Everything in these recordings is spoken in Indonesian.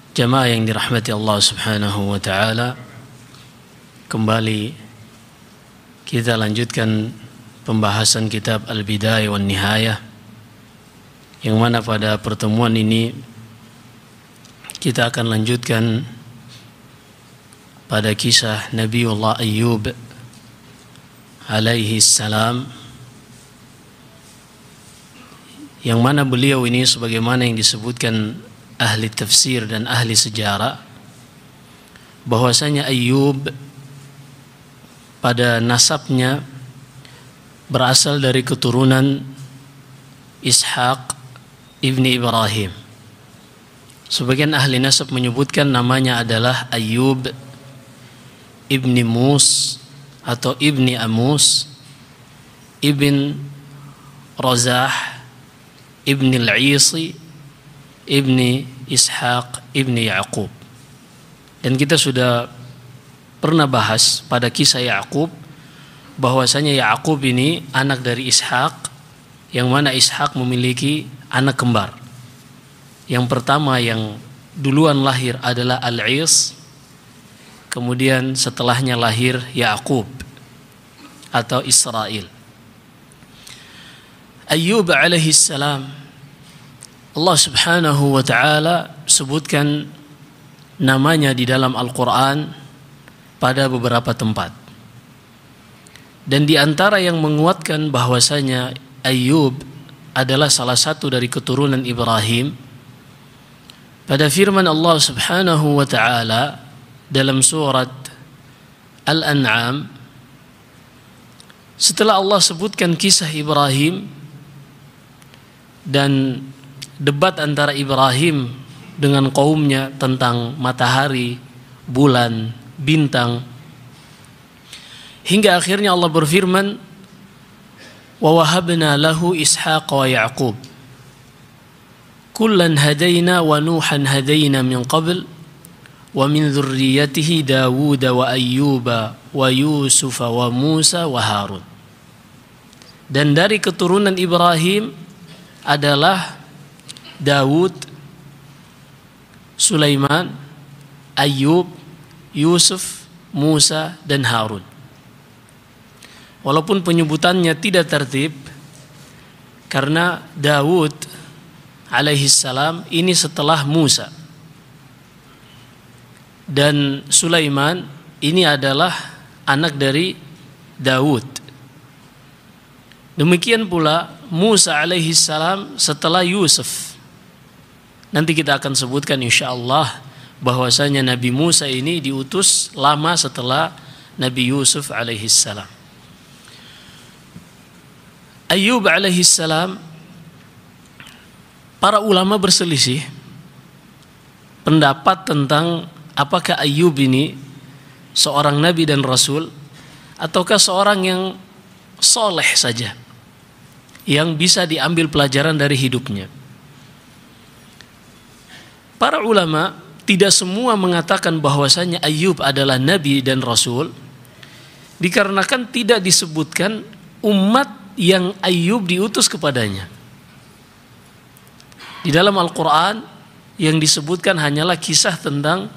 Jamaah yang dirahmati Allah Subhanahu wa taala, kembali kita lanjutkan pembahasan kitab Al-Bidayah wan Nihayah, yang mana pada pertemuan ini kita akan lanjutkan pada kisah Nabiullah Ayyub alaihi salam, yang mana beliau ini sebagaimana yang disebutkan ahli tafsir dan ahli sejarah, bahwasanya Ayyub pada nasabnya berasal dari keturunan Ishaq ibni Ibrahim. Sebagian ahli nasab menyebutkan namanya adalah Ayyub ibni Mus atau ibni Amus ibn Razah ibni Al-Isi ibni Ishaq ibni Ya'qub. Dan kita sudah pernah bahas pada kisah Ya'qub bahwasanya Ya'qub ini anak dari Ishaq, yang mana Ishaq memiliki anak kembar. Yang pertama yang duluan lahir adalah Al-Is, kemudian setelahnya lahir Ya'qub atau Israel. Ayyub alaihi salam, Allah Subhanahu wa taala sebutkan namanya di dalam Al-Qur'an pada beberapa tempat. Dan di antara yang menguatkan bahwasanya Ayyub adalah salah satu dari keturunan Ibrahim, pada firman Allah Subhanahu wa taala dalam surat Al-An'am, setelah Allah sebutkan kisah Ibrahim dan debat antara Ibrahim dengan kaumnya tentang matahari, bulan, bintang, hingga akhirnya Allah berfirman, wa wahabna lahu Ishaq wa Ya'qub kullan hadaina wa nuhan hadaina min qabl wa min dzurriyyatihi Dawud wa Ayyuba wa Yusuf wa Musa wa Harun. Dan dari keturunan Ibrahim adalah Dawud, Sulaiman, Ayyub, Yusuf, Musa, dan Harun. Walaupun penyebutannya tidak tertib, karena Dawud alaihi salam ini setelah Musa, dan Sulaiman ini adalah anak dari Dawud. Demikian pula Musa alaihi salam setelah Yusuf. Nanti kita akan sebutkan insyaallah bahwasanya Nabi Musa ini diutus lama setelah Nabi Yusuf alaihi salam. Ayyub alaihi salam, para ulama berselisih pendapat tentang apakah Ayyub ini seorang nabi dan rasul ataukah seorang yang soleh saja yang bisa diambil pelajaran dari hidupnya. Para ulama tidak semua mengatakan bahwasanya Ayyub adalah nabi dan rasul, dikarenakan tidak disebutkan umat yang Ayyub diutus kepadanya. Di dalam Al-Quran yang disebutkan hanyalah kisah tentang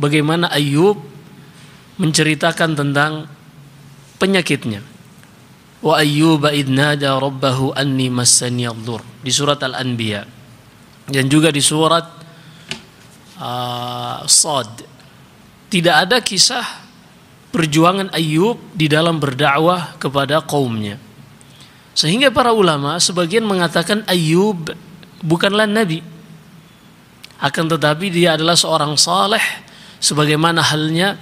bagaimana Ayyub menceritakan tentang penyakitnya. Wa Ayyuba idh nada rabbahu anni massani ad-dur, di surat Al-Anbiya, dan juga di surat Sad. Tidak ada kisah perjuangan Ayyub di dalam berdakwah kepada kaumnya. Sehingga para ulama sebagian mengatakan Ayyub bukanlah nabi, akan tetapi dia adalah seorang saleh, sebagaimana halnya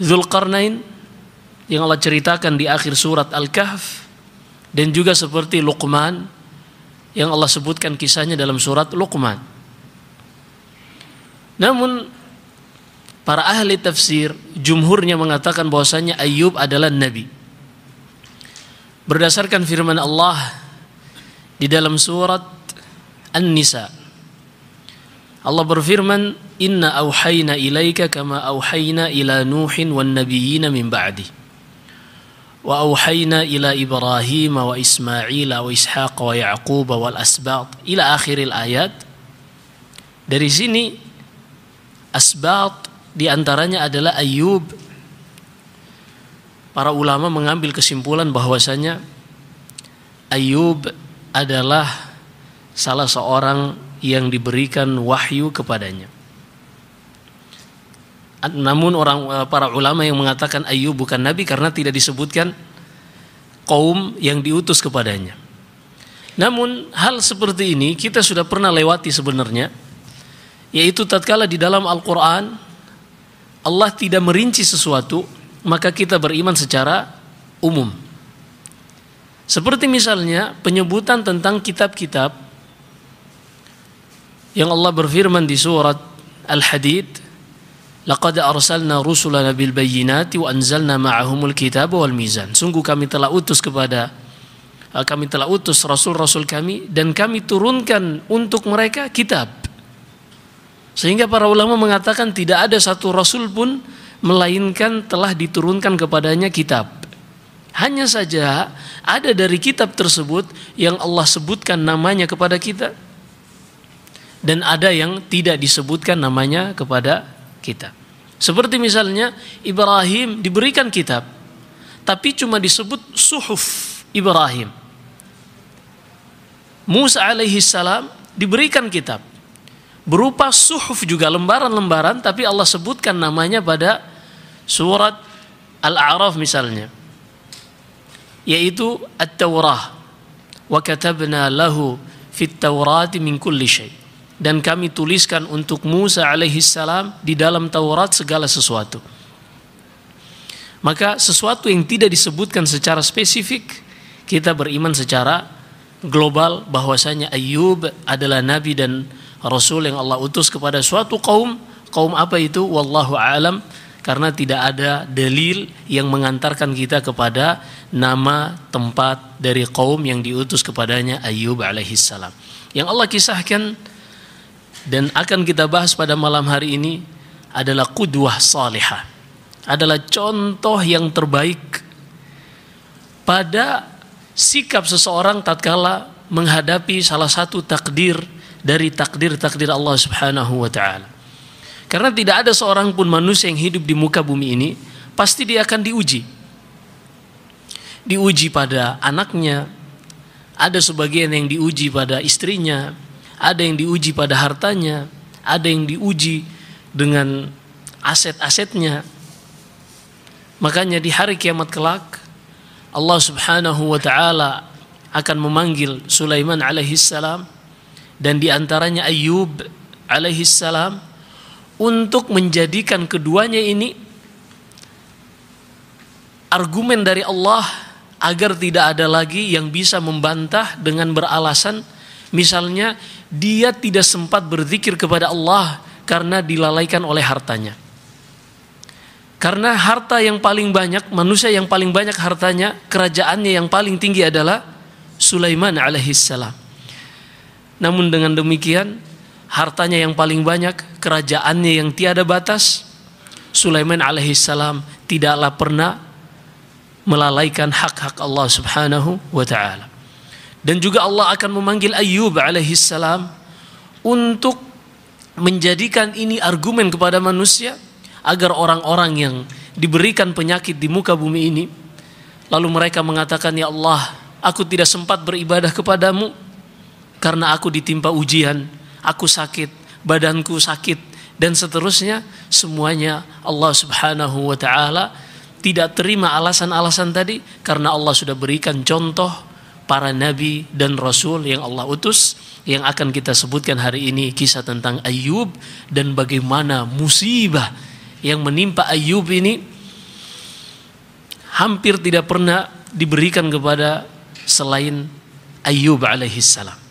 Dzulqarnain yang Allah ceritakan di akhir surat Al-Kahf, dan juga seperti Luqman yang Allah sebutkan kisahnya dalam surat Luqman. Namun para ahli tafsir jumhurnya mengatakan bahwasanya Ayyub adalah nabi, berdasarkan firman Allah di dalam surat An-Nisa. Allah berfirman, inna auhayna ilaika kama auhayna ila Nuhin wan nabiyyina min ba'di wa auhayna ila Ibrahim wa Ismail wa Ishaq wa Ya'qub wal asbat ila akhiril ayat. Dari sini asbat, di antaranya adalah Ayyub. Para ulama mengambil kesimpulan bahwasanya Ayyub adalah salah seorang yang diberikan wahyu kepadanya. Namun para ulama yang mengatakan Ayyub bukan nabi karena tidak disebutkan kaum yang diutus kepadanya. Namun hal seperti ini kita sudah pernah lewati sebenarnya, yaitu tatkala di dalam Al-Quran Allah tidak merinci sesuatu, maka kita beriman secara umum. Seperti misalnya penyebutan tentang kitab-kitab yang Allah berfirman di surat Al-Hadid, laqad arsalna rusulana bil bayyinati wa anzalna ma'ahumul kitaba wal mizan. Sungguh kami telah utus rasul-rasul kami dan kami turunkan untuk mereka kitab. Sehingga para ulama mengatakan tidak ada satu rasul pun melainkan telah diturunkan kepadanya kitab. Hanya saja ada dari kitab tersebut yang Allah sebutkan namanya kepada kita dan ada yang tidak disebutkan namanya kepada kita. Seperti misalnya Ibrahim diberikan kitab, tapi cuma disebut suhuf Ibrahim. Musa alaihi salam diberikan kitab berupa suhuf juga, lembaran-lembaran, tapi Allah sebutkan namanya pada surat Al-A'raf misalnya, yaitu At-Taurah. Wa katabna lahu fit Taurati min kulli syai'. Dan kami tuliskan untuk Musa alaihi salam di dalam Taurat segala sesuatu. Maka sesuatu yang tidak disebutkan secara spesifik, kita beriman secara global bahwasanya Ayyub adalah nabi dan rasul yang Allah utus kepada suatu kaum. Kaum apa itu? Wallahu a'lam, karena tidak ada dalil yang mengantarkan kita kepada nama tempat dari kaum yang diutus kepadanya Ayyub alaihi salam. Yang Allah kisahkan dan akan kita bahas pada malam hari ini adalah qudwah salihah, adalah contoh yang terbaik pada sikap seseorang tatkala menghadapi salah satu takdir dari takdir-takdir Allah Subhanahu wa taala. Karena tidak ada seorang pun manusia yang hidup di muka bumi ini pasti dia akan diuji. Diuji pada anaknya, ada sebagian yang diuji pada istrinya, ada yang diuji pada hartanya, ada yang diuji dengan aset-asetnya. Makanya di hari kiamat kelak Allah Subhanahu wa taala akan memanggil Sulaiman alaihi salam dan di antaranya Ayyub alaihi salam untuk menjadikan keduanya ini argumen dari Allah agar tidak ada lagi yang bisa membantah dengan beralasan misalnya dia tidak sempat berzikir kepada Allah karena dilalaikan oleh hartanya. Karena harta yang paling banyak, manusia yang paling banyak hartanya, kerajaannya yang paling tinggi adalah Sulaiman alaihissalam. Namun dengan demikian, hartanya yang paling banyak, kerajaannya yang tiada batas, Sulaiman alaihissalam tidaklah pernah melalaikan hak-hak Allah Subhanahu wa taala. Dan juga Allah akan memanggil Ayyub alaihissalam untuk menjadikan ini argumen kepada manusia agar orang-orang yang diberikan penyakit di muka bumi ini lalu mereka mengatakan, ya Allah, aku tidak sempat beribadah kepadamu karena aku ditimpa ujian, aku sakit, badanku sakit dan seterusnya. Semuanya Allah Subhanahu wa taala tidak terima alasan-alasan tadi karena Allah sudah berikan contoh para nabi dan rasul yang Allah utus, yang akan kita sebutkan hari ini kisah tentang Ayyub dan bagaimana musibah yang menimpa Ayyub ini hampir tidak pernah diberikan kepada selain Ayyub alaihissalam.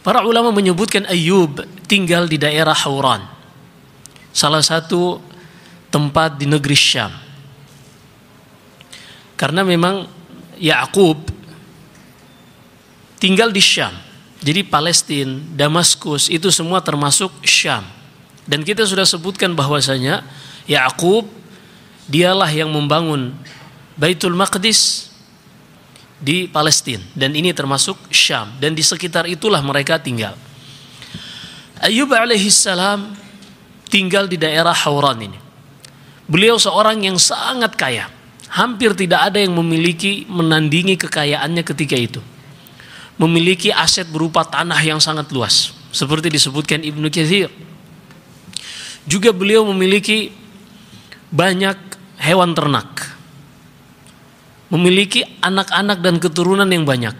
Para ulama menyebutkan Ayyub tinggal di daerah Hauran, salah satu tempat di negeri Syam. Karena memang Ya'qub tinggal di Syam. Jadi Palestina, Damaskus itu semua termasuk Syam. Dan kita sudah sebutkan bahwasanya Ya'qub dialah yang membangun Baitul Maqdis di Palestina dan ini termasuk Syam dan di sekitar itulah mereka tinggal. Ayyub alaihissalam tinggal di daerah Hauran ini. Beliau seorang yang sangat kaya. Hampir tidak ada yang menandingi kekayaannya ketika itu. Memiliki aset berupa tanah yang sangat luas, seperti disebutkan Ibnu Katsir. Juga beliau memiliki banyak hewan ternak. Memiliki anak-anak dan keturunan yang banyak.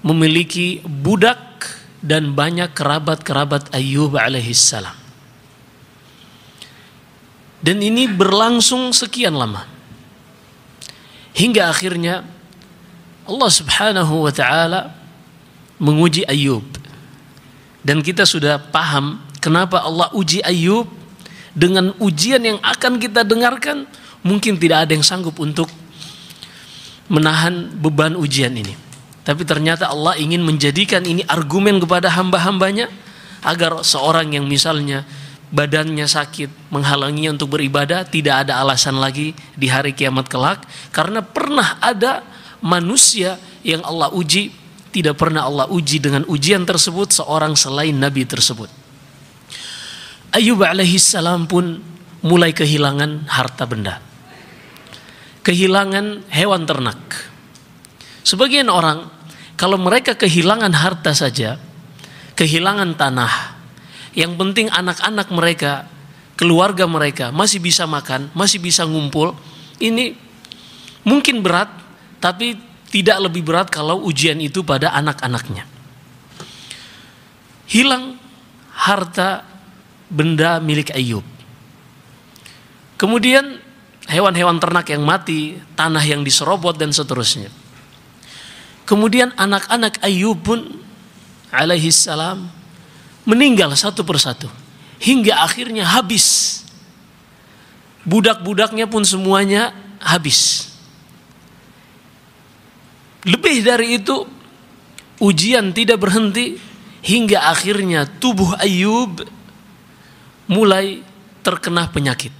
Memiliki budak dan banyak kerabat-kerabat Ayyub alaihissalam. Dan ini berlangsung sekian lama. Hingga akhirnya Allah subhanahu wa ta'ala menguji Ayyub. Dan kita sudah paham kenapa Allah uji Ayyub. Dengan ujian yang akan kita dengarkan, mungkin tidak ada yang sanggup untuk menahan beban ujian ini. Tapi ternyata Allah ingin menjadikan ini argumen kepada hamba-hambanya, agar seorang yang misalnya badannya sakit menghalanginya untuk beribadah, tidak ada alasan lagi di hari kiamat kelak. Karena pernah ada manusia yang Allah uji, tidak pernah Allah uji dengan ujian tersebut seorang selain Nabi tersebut. Ayyub alaihissalam pun mulai kehilangan harta benda, kehilangan hewan ternak. Sebagian orang, kalau mereka kehilangan harta saja, kehilangan tanah, yang penting anak-anak mereka, keluarga mereka masih bisa makan, masih bisa ngumpul. Ini mungkin berat, tapi tidak lebih berat kalau ujian itu pada anak-anaknya. Hilang harta benda milik Ayyub. Kemudian hewan-hewan ternak yang mati, tanah yang diserobot dan seterusnya. Kemudian anak-anak Ayyub pun alaihissalam meninggal satu persatu hingga akhirnya habis. Budak-budaknya pun semuanya habis. Lebih dari itu, ujian tidak berhenti hingga akhirnya tubuh Ayyub mulai terkena penyakit.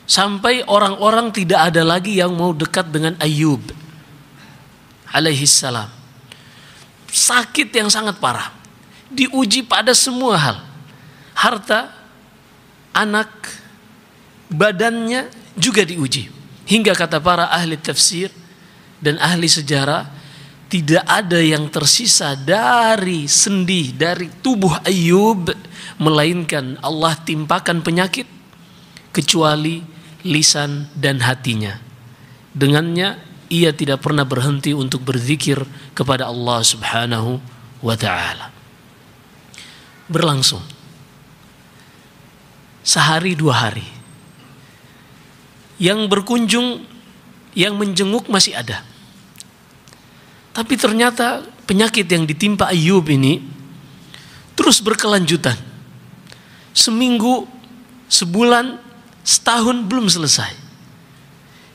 Sampai orang-orang tidak ada lagi yang mau dekat dengan Ayyub alaihissalam. Sakit yang sangat parah. Diuji pada semua hal. Harta, anak, badannya juga diuji. Hingga kata para ahli tafsir dan ahli sejarah, tidak ada yang tersisa dari sendi, dari tubuh Ayyub, melainkan Allah timpakan penyakit, kecuali lisan dan hatinya. Dengannya ia tidak pernah berhenti untuk berzikir kepada Allah subhanahu wa ta'ala. Berlangsung sehari dua hari. Yang berkunjung, yang menjenguk masih ada. Tapi ternyata penyakit yang ditimpa Ayyub ini terus berkelanjutan. Seminggu, sebulan, setahun belum selesai.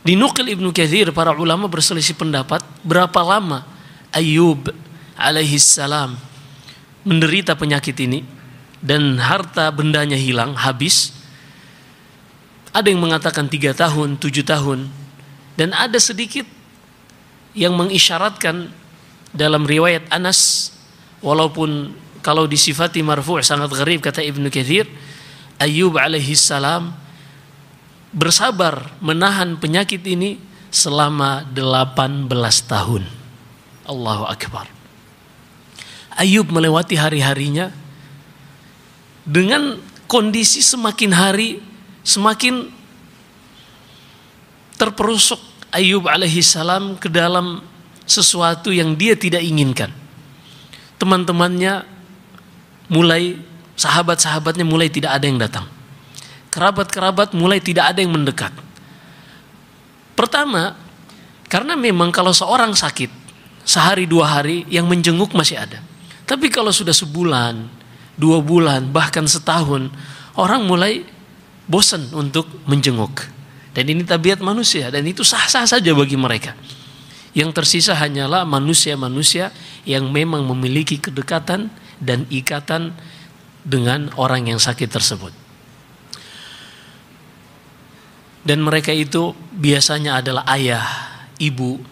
Dinukil Ibnu Katsir, para ulama berselisih pendapat berapa lama Ayyub alaihissalam menderita penyakit ini dan harta bendanya hilang, habis. Ada yang mengatakan 3 tahun, 7 tahun, dan ada sedikit yang mengisyaratkan dalam riwayat Anas, walaupun kalau disifati marfu' sangat gharib, kata Ibnu Katsir, Ayyub alaihissalam bersabar menahan penyakit ini selama 18 tahun. Allahu Akbar. Ayyub melewati hari-harinya dengan kondisi semakin hari semakin terperosok Ayyub alaihissalam ke dalam sesuatu yang dia tidak inginkan. Teman-temannya mulai, sahabat-sahabatnya mulai tidak ada yang datang. Kerabat-kerabat mulai tidak ada yang mendekat. Pertama, karena memang kalau seorang sakit sehari dua hari yang menjenguk masih ada. Tapi kalau sudah sebulan, 2 bulan, bahkan setahun, orang mulai bosan untuk menjenguk. Dan ini tabiat manusia, dan itu sah-sah saja bagi mereka. Yang tersisa hanyalah manusia-manusia yang memang memiliki kedekatan dan ikatan dengan orang yang sakit tersebut. Dan mereka itu biasanya adalah ayah, ibu.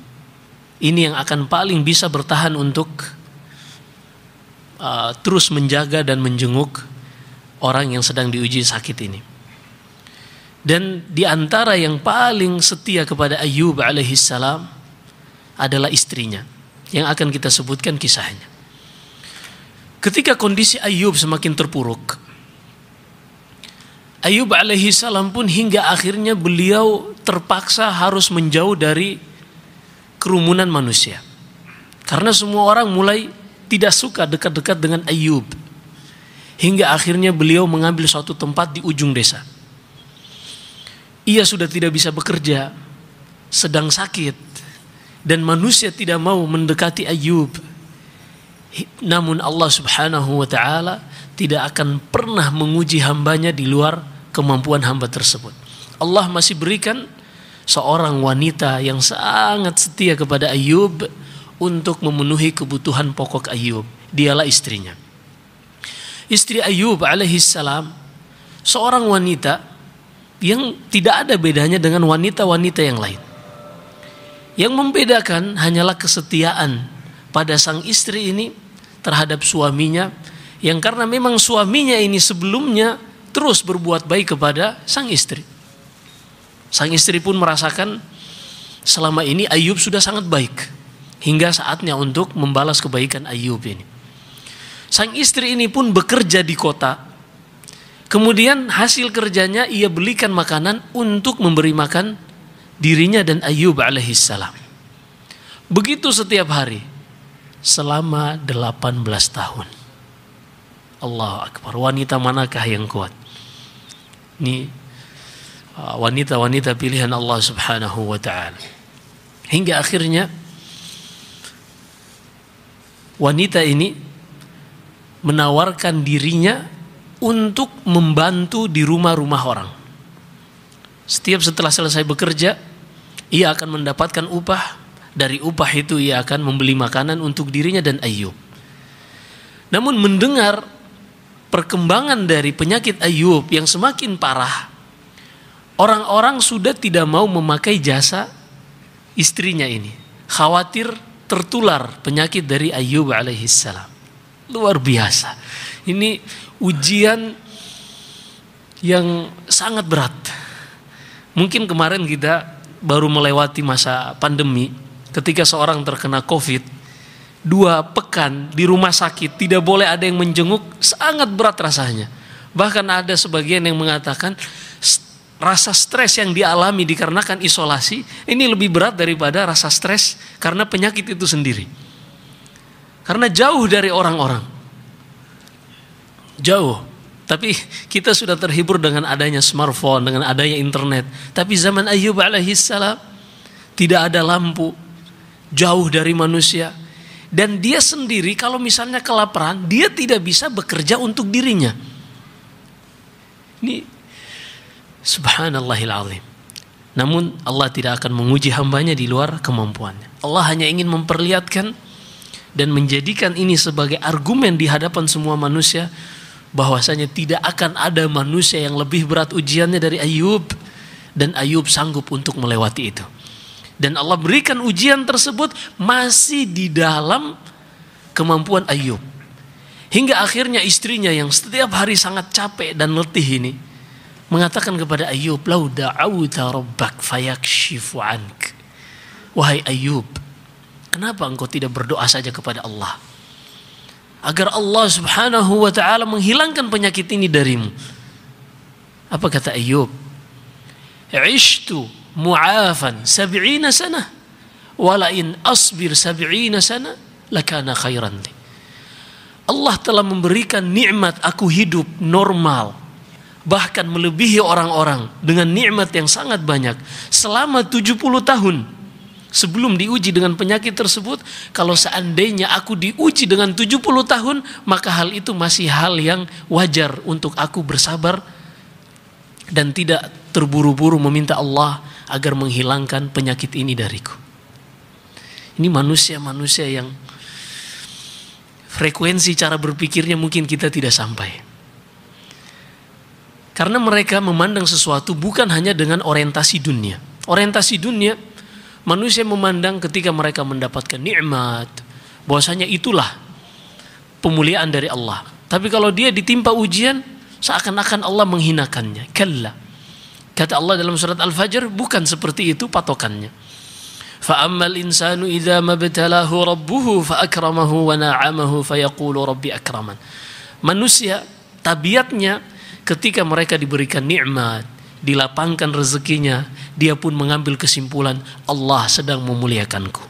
Ini yang akan paling bisa bertahan untuk terus menjaga dan menjenguk orang yang sedang diuji sakit ini. Dan di antara yang paling setia kepada Ayyub alaihissalam adalah istrinya, yang akan kita sebutkan kisahnya. Ketika kondisi Ayyub semakin terpuruk, Ayyub alaihissalam pun hingga akhirnya beliau terpaksa harus menjauh dari kerumunan manusia. Karena semua orang mulai tidak suka dekat-dekat dengan Ayyub. Hingga akhirnya beliau mengambil suatu tempat di ujung desa. Ia sudah tidak bisa bekerja, sedang sakit, dan manusia tidak mau mendekati Ayyub. Namun Allah subhanahu wa ta'ala tidak akan pernah menguji hambanya di luar kemampuan hamba tersebut. Allah masih berikan seorang wanita yang sangat setia kepada Ayyub untuk memenuhi kebutuhan pokok Ayyub. Dialah istrinya. Istri Ayyub alaihissalam seorang wanita yang tidak ada bedanya dengan wanita-wanita yang lain. Yang membedakan hanyalah kesetiaan pada sang istri ini terhadap suaminya, yang karena memang suaminya ini sebelumnya terus berbuat baik kepada sang istri. Sang istri pun merasakan selama ini Ayyub sudah sangat baik, hingga saatnya untuk membalas kebaikan Ayyub ini. Sang istri ini pun bekerja di kota. Kemudian hasil kerjanya ia belikan makanan untuk memberi makan dirinya dan Ayyub alaihissalam. Begitu setiap hari selama 18 tahun. Allahu Akbar. Wanita manakah yang kuat? Ini wanita-wanita pilihan Allah subhanahu wa ta'ala. Hingga akhirnya wanita ini menawarkan dirinya untuk membantu di rumah-rumah orang. Setiap setelah selesai bekerja, ia akan mendapatkan upah. Dari upah itu ia akan membeli makanan untuk dirinya dan Ayyub. Namun mendengar perkembangan dari penyakit Ayyub yang semakin parah, orang-orang sudah tidak mau memakai jasa istrinya ini. Khawatir tertular penyakit dari Ayyub alaihissalam. Luar biasa. Ini ujian yang sangat berat. Mungkin kemarin kita baru melewati masa pandemi, ketika seorang terkena COVID, 2 pekan di rumah sakit, tidak boleh ada yang menjenguk, sangat berat rasanya. Bahkan ada sebagian yang mengatakan rasa stres yang dialami dikarenakan isolasi ini lebih berat daripada rasa stres karena penyakit itu sendiri. Karena jauh dari orang-orang, jauh. Tapi kita sudah terhibur dengan adanya smartphone, dengan adanya internet. Tapi zaman Ayyub alaihissalam tidak ada lampu, jauh dari manusia. Dan dia sendiri kalau misalnya kelaparan, dia tidak bisa bekerja untuk dirinya. Ini subhanallahil azim. Namun Allah tidak akan menguji hambanya di luar kemampuannya. Allah hanya ingin memperlihatkan dan menjadikan ini sebagai argumen di hadapan semua manusia, bahwasanya tidak akan ada manusia yang lebih berat ujiannya dari Ayyub, dan Ayyub sanggup untuk melewati itu. Dan Allah berikan ujian tersebut masih di dalam kemampuan Ayyub. Hingga akhirnya istrinya yang setiap hari sangat capek dan letih ini mengatakan kepada Ayyub, "Lau da'awta rabbak fayakshifu ank." Wahai Ayyub, kenapa engkau tidak berdoa saja kepada Allah agar Allah subhanahu wa ta'ala menghilangkan penyakit ini darimu? Apa kata Ayyub? "Ishtu mu'afan 70 sana wala in asbir 70 sana lakana khairan li." Allah telah memberikan nikmat aku hidup normal, bahkan melebihi orang-orang dengan nikmat yang sangat banyak selama 70 tahun sebelum diuji dengan penyakit tersebut. Kalau seandainya aku diuji dengan 70 tahun, maka hal itu masih hal yang wajar untuk aku bersabar dan tidak terburu-buru meminta Allah agar menghilangkan penyakit ini dariku. Ini manusia-manusia yang frekuensi cara berpikirnya mungkin kita tidak sampai. Karena mereka memandang sesuatu bukan hanya dengan orientasi dunia. Orientasi dunia, manusia memandang ketika mereka mendapatkan nikmat, bahwasanya itulah pemuliaan dari Allah. Tapi kalau dia ditimpa ujian, seakan-akan Allah menghinakannya. Kalla. Kata Allah dalam surat Al-Fajr, bukan seperti itu patokannya. Fa ammal insanu idza mabtalahu rabbuhu fa akramahu wa na'amahu fa yaqulu rabbi akraman. Manusia tabiatnya ketika mereka diberikan nikmat, dilapangkan rezekinya, dia pun mengambil kesimpulan Allah sedang memuliakanku.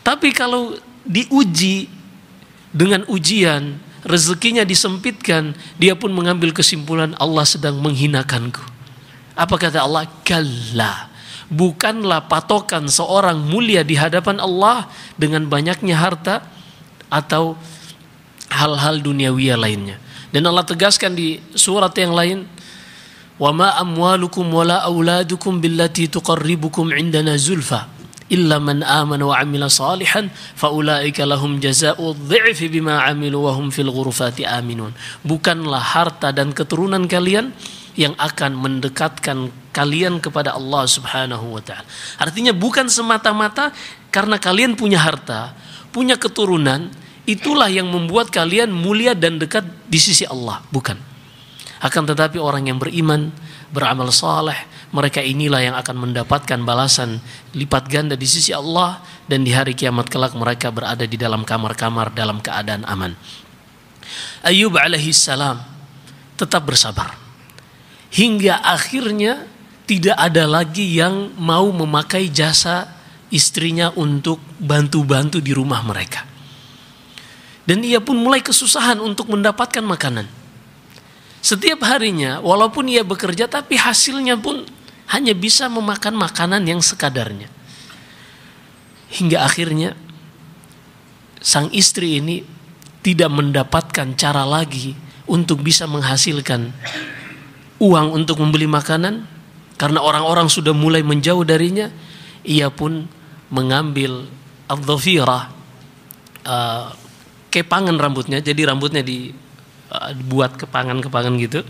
Tapi kalau diuji dengan ujian, rezekinya disempitkan, dia pun mengambil kesimpulan Allah sedang menghinakanku. Apa kata Allah? Kalla. Bukanlah patokan seorang mulia di hadapan Allah dengan banyaknya harta atau hal-hal duniawi lainnya. Dan Allah tegaskan di surat yang lain, wa ma amwalukum wala auladukum billati tuqarribukum indana zulfa illa man amana wa amila salihan faulaika lahum jazaa'u dhi'fi bima amilu wa hum fil ghurufati aminun. Bukanlah harta dan keturunan kalian yang akan mendekatkan kalian kepada Allah Subhanahu wa ta'ala. Artinya bukan semata-mata karena kalian punya harta, punya keturunan, itulah yang membuat kalian mulia dan dekat di sisi Allah. Bukan. Akan tetapi orang yang beriman, beramal saleh, mereka inilah yang akan mendapatkan balasan lipat ganda di sisi Allah, dan di hari kiamat kelak mereka berada di dalam kamar-kamar dalam keadaan aman. Ayyub alaihi salam tetap bersabar. Hingga akhirnya tidak ada lagi yang mau memakai jasa istrinya untuk bantu-bantu di rumah mereka. Dan ia pun mulai kesusahan untuk mendapatkan makanan. Setiap harinya walaupun ia bekerja, tapi hasilnya pun hanya bisa memakan makanan yang sekadarnya. Hingga akhirnya sang istri ini tidak mendapatkan cara lagi untuk bisa menghasilkan uang untuk membeli makanan, karena orang-orang sudah mulai menjauh darinya. Ia pun mengambil al-dhafirah, kepangan rambutnya, jadi rambutnya dibuat kepangan-kepangan gitu.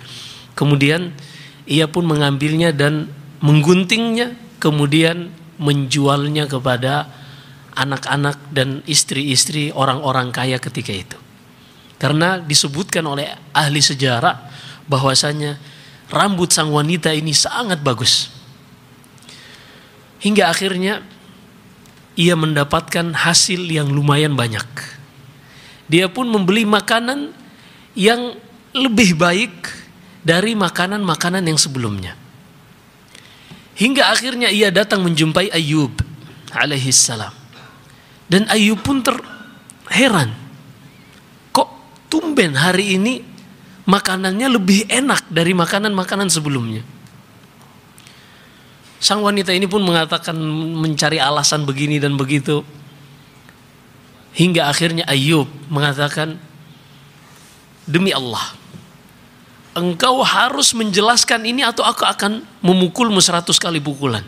Kemudian ia pun mengambilnya dan mengguntingnya, kemudian menjualnya kepada anak-anak dan istri-istri orang-orang kaya ketika itu. Karena disebutkan oleh ahli sejarah bahwasanya rambut sang wanita ini sangat bagus. Hingga akhirnya ia mendapatkan hasil yang lumayan banyak. Dia pun membeli makanan yang lebih baik dari makanan-makanan yang sebelumnya. Hingga akhirnya ia datang menjumpai Ayyub alaihi salam. Dan Ayyub pun terheran. Kok tumben hari ini makanannya lebih enak dari makanan-makanan sebelumnya. Sang wanita ini pun mengatakan, mencari alasan begini dan begitu. Hingga akhirnya Ayyub mengatakan, demi Allah, engkau harus menjelaskan ini atau aku akan memukulmu 100 kali pukulan.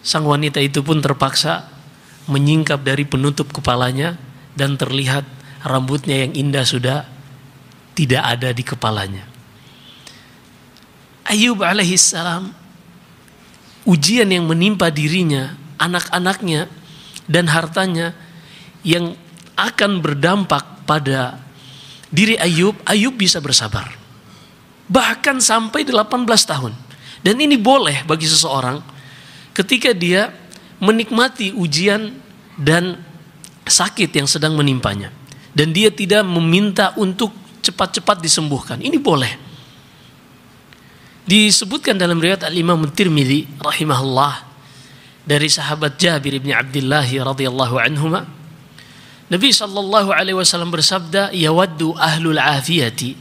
Sang wanita itu pun terpaksa menyingkap dari penutup kepalanya, dan terlihat rambutnya yang indah sudah tidak ada di kepalanya. Ayyub alaihissalam, ujian yang menimpa dirinya, anak-anaknya, dan hartanya yang akan berdampak pada diri Ayyub, Ayyub bisa bersabar. Bahkan sampai 18 tahun. Dan ini boleh bagi seseorang ketika dia menikmati ujian dan sakit yang sedang menimpanya, dan dia tidak meminta untuk cepat-cepat disembuhkan. Ini boleh. Disebutkan dalam riwayat Al-Imam Tirmidzi rahimahullah dari sahabat Jabir bin Abdullah radhiyallahu anhuma, Nabi sallallahu alaihi wasallam bersabda, yawaddu ahlul afiyati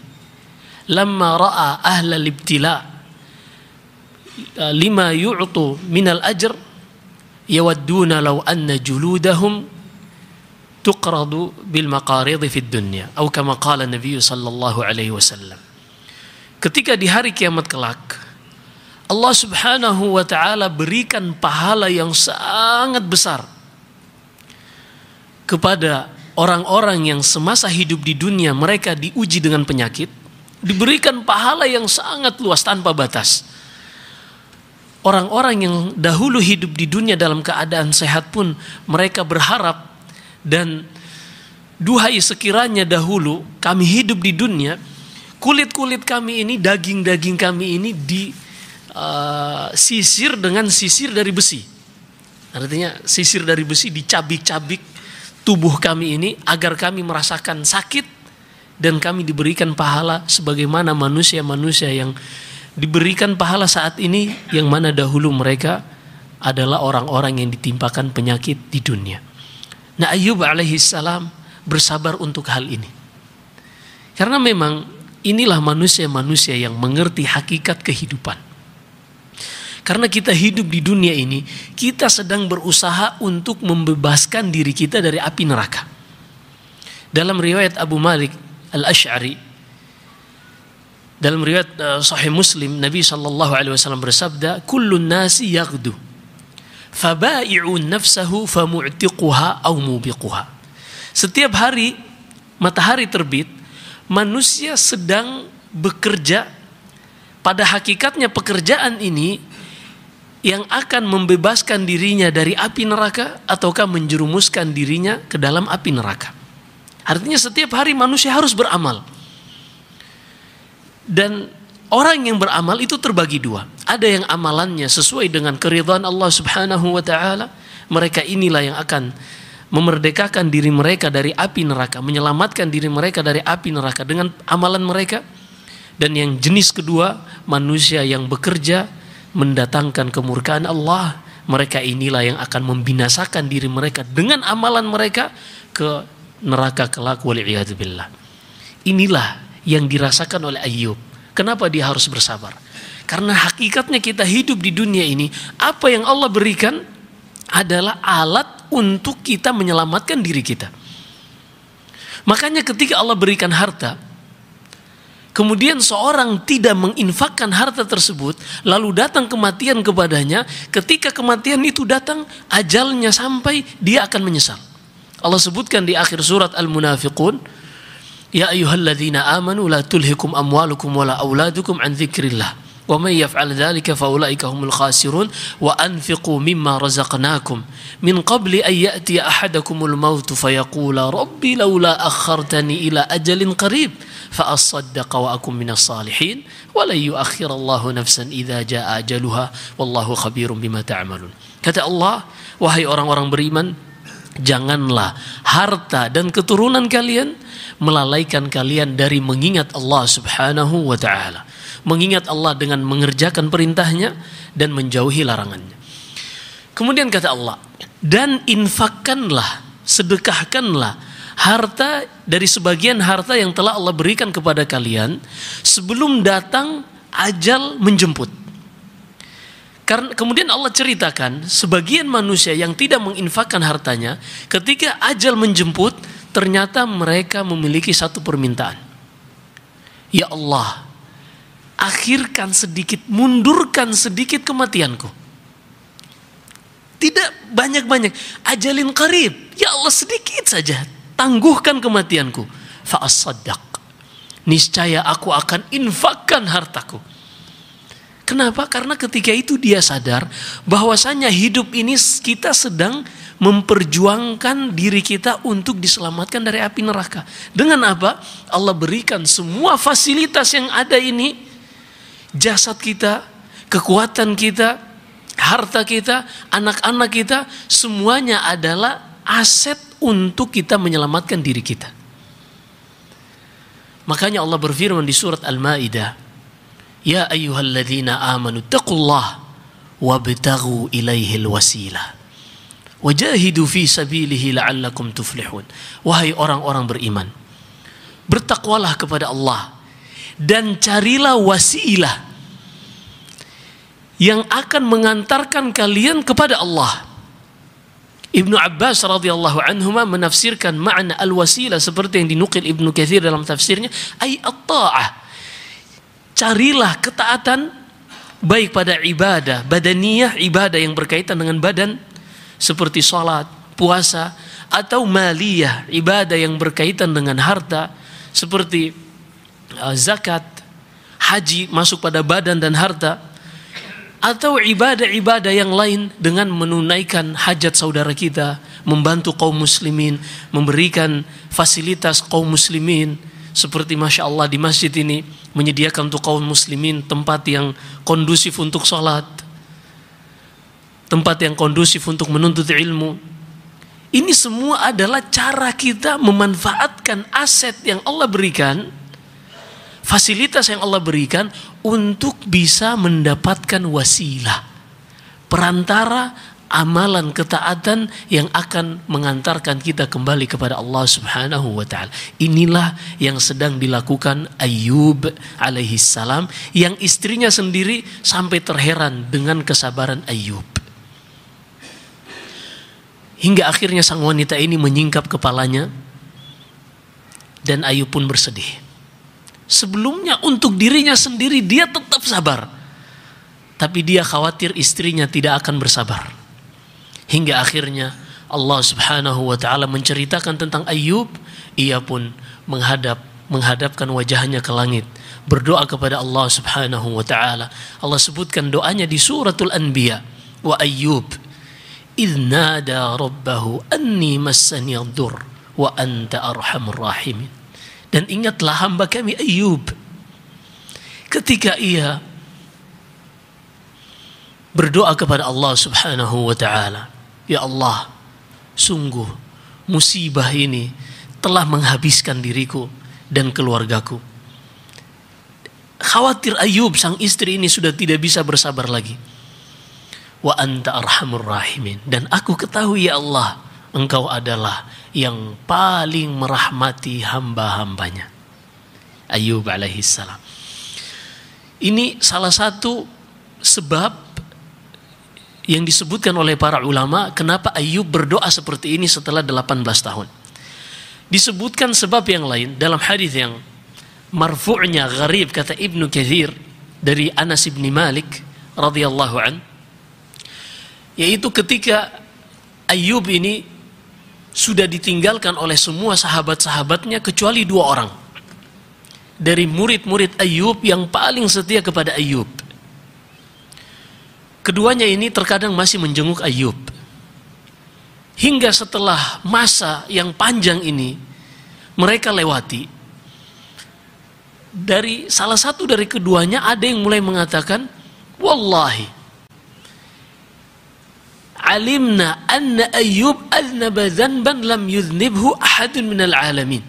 lamma ra'a ahlal ibtila lima yu'tu minal ajr yawadduna law anna juludahum tuqradu bil maqarid fid dunya atau kama qala Nabi sallallahu alaihi wasallam. Ketika di hari kiamat kelak Allah Subhanahu wa taala berikan pahala yang sangat besar kepada orang-orang yang semasa hidup di dunia mereka diuji dengan penyakit, diberikan pahala yang sangat luas tanpa batas. Orang-orang yang dahulu hidup di dunia dalam keadaan sehat pun mereka berharap dan duhai sekiranya dahulu kami hidup di dunia kulit-kulit kami ini, daging-daging kami ini sisir dengan sisir dari besi. Artinya sisir dari besi dicabik-cabik tubuh kami ini agar kami merasakan sakit dan kami diberikan pahala sebagaimana manusia-manusia yang diberikan pahala saat ini, yang mana dahulu mereka adalah orang-orang yang ditimpakan penyakit di dunia. Nah, Ayyub alaihissalam bersabar untuk hal ini. Karena memang inilah manusia-manusia yang mengerti hakikat kehidupan. Karena kita hidup di dunia ini, kita sedang berusaha untuk membebaskan diri kita dari api neraka. Dalam riwayat Abu Malik Al-Asy'ari, dalam riwayat Sahih Muslim, Nabi SAW bersabda, "Kullun nasi yaghdu, fabai'un nafsahu famu'tiquha aw mubiquha." Setiap hari matahari terbit, manusia sedang bekerja. Pada hakikatnya pekerjaan ini yang akan membebaskan dirinya dari api neraka ataukah menjerumuskan dirinya ke dalam api neraka. Artinya setiap hari manusia harus beramal. Dan orang yang beramal itu terbagi dua. Ada yang amalannya sesuai dengan keridhaan Allah Subhanahu wa taala. Mereka inilah yang akan memerdekakan diri mereka dari api neraka, menyelamatkan diri mereka dari api neraka dengan amalan mereka. Dan yang jenis kedua, manusia yang bekerja mendatangkan kemurkaan Allah. Mereka inilah yang akan membinasakan diri mereka dengan amalan mereka ke neraka kelak, wal'iyadzubillah. Inilah yang dirasakan oleh Ayyub. Kenapa dia harus bersabar? Karena hakikatnya kita hidup di dunia ini, apa yang Allah berikan adalah alat untuk kita menyelamatkan diri kita. Makanya ketika Allah berikan harta, kemudian seorang tidak menginfakkan harta tersebut, lalu datang kematian kepadanya, ketika kematian itu datang, ajalnya sampai, dia akan menyesal. Allah sebutkan di akhir surat Al-Munafiqun, "Ya ayyuhalladzina amanu la tulhikum amwalukum wala auladukum an dzikrillah. Wa may yaf'al dzalika faulaika humul khasirun wa anfiqu mimma razaqnakum min qabli an ya'tiya ahadakumul maut fayaqula rabbi laula akhartani ila ajalin qarib fa asaddaqa wa akum minas salihin wa la yu'akhkhirallahu nafsan idza jaa ajaluha wallahu khabirum bima ta'malun." Kata Allah, wahai orang-orang beriman, janganlah harta dan keturunan kalian melalaikan kalian dari mengingat Allah Subhanahu wa ta'ala. Mengingat Allah dengan mengerjakan perintahnya dan menjauhi larangannya. Kemudian kata Allah, dan infakkanlah, sedekahkanlah harta dari sebagian harta yang telah Allah berikan kepada kalian sebelum datang ajal menjemput. Karena kemudian Allah ceritakan sebagian manusia yang tidak menginfakkan hartanya, ketika ajal menjemput ternyata mereka memiliki satu permintaan. Ya Allah, akhirkan sedikit, mundurkan sedikit kematianku. Tidak banyak-banyak, ajalin qarib, ya Allah sedikit saja, tangguhkan kematianku. Fa'asaddaq, niscaya aku akan infakkan hartaku. Kenapa? Karena ketika itu dia sadar bahwasanya hidup ini kita sedang memperjuangkan diri kita untuk diselamatkan dari api neraka. Dengan apa? Allah berikan semua fasilitas yang ada ini, jasad kita, kekuatan kita, harta kita, anak-anak kita, semuanya adalah aset untuk kita menyelamatkan diri kita. Makanya Allah berfirman di surat Al-Maidah, "Ya ayyuhalladzina amanu taqullaha wabtaghu ilaihil wasilah wajahidu fi sabilihi la'allakum tuflihun." Wahai orang-orang beriman, bertakwalah kepada Allah dan carilah wasilah yang akan mengantarkan kalian kepada Allah. Ibnu Abbas radhiyallahu anhuma menafsirkan makna al-wasilah seperti yang dinukil Ibnu Katsir dalam tafsirnya, ay at-ta'ah. Carilah ketaatan baik pada ibadah badaniyah, ibadah yang berkaitan dengan badan seperti salat, puasa, atau maliyah, ibadah yang berkaitan dengan harta seperti zakat, haji masuk pada badan dan harta, atau ibadah-ibadah yang lain dengan menunaikan hajat saudara kita, membantu kaum muslimin, memberikan fasilitas kaum muslimin, seperti Masya Allah di masjid ini menyediakan untuk kaum muslimin tempat yang kondusif untuk sholat, tempat yang kondusif untuk menuntut ilmu. Ini semua adalah cara kita memanfaatkan aset yang Allah berikan, fasilitas yang Allah berikan untuk bisa mendapatkan wasilah, perantara amalan ketaatan yang akan mengantarkan kita kembali kepada Allah Subhanahu wa taala. Inilah yang sedang dilakukan Ayyub alaihi salam, yang istrinya sendiri sampai terheran dengan kesabaran Ayyub. Hingga akhirnya sang wanita ini menyingkap kepalanya dan Ayyub pun bersedih. Sebelumnya untuk dirinya sendiri dia tetap sabar, tapi dia khawatir istrinya tidak akan bersabar. Hingga akhirnya Allah Subhanahu wa taala menceritakan tentang Ayyub, ia pun menghadapkan wajahnya ke langit, berdoa kepada Allah Subhanahu wa taala. Allah sebutkan doanya di suratul Anbiya, wa Ayyub idh nada rabbahu anni massani ad-dur wa anta arhamur rahimin. Dan ingatlah hamba kami Ayyub ketika ia berdoa kepada Allah Subhanahu wa taala, ya Allah, sungguh musibah ini telah menghabiskan diriku dan keluargaku. Khawatir Ayyub sang istri ini sudah tidak bisa bersabar lagi. Wa anta arhamur rahimin, dan aku ketahui ya Allah, engkau adalah yang paling merahmati hamba-hambanya. Ayyub alaihi salam. Ini salah satu sebab yang disebutkan oleh para ulama kenapa Ayyub berdoa seperti ini setelah 18 tahun. Disebutkan sebab yang lain dalam hadis yang marfu'nya gharib, kata Ibnu Katsir dari Anas bin Malik radhiyallahu an, yaitu ketika Ayyub ini sudah ditinggalkan oleh semua sahabat-sahabatnya kecuali 2 orang dari murid-murid Ayyub yang paling setia kepada Ayyub. Keduanya ini terkadang masih menjenguk Ayyub. Hingga setelah masa yang panjang ini mereka lewati, dari salah satu dari keduanya ada yang mulai mengatakan, wallahi alimna anna Ayyub aznaba dzanban lam yudhnibhu ahadun minal alamin.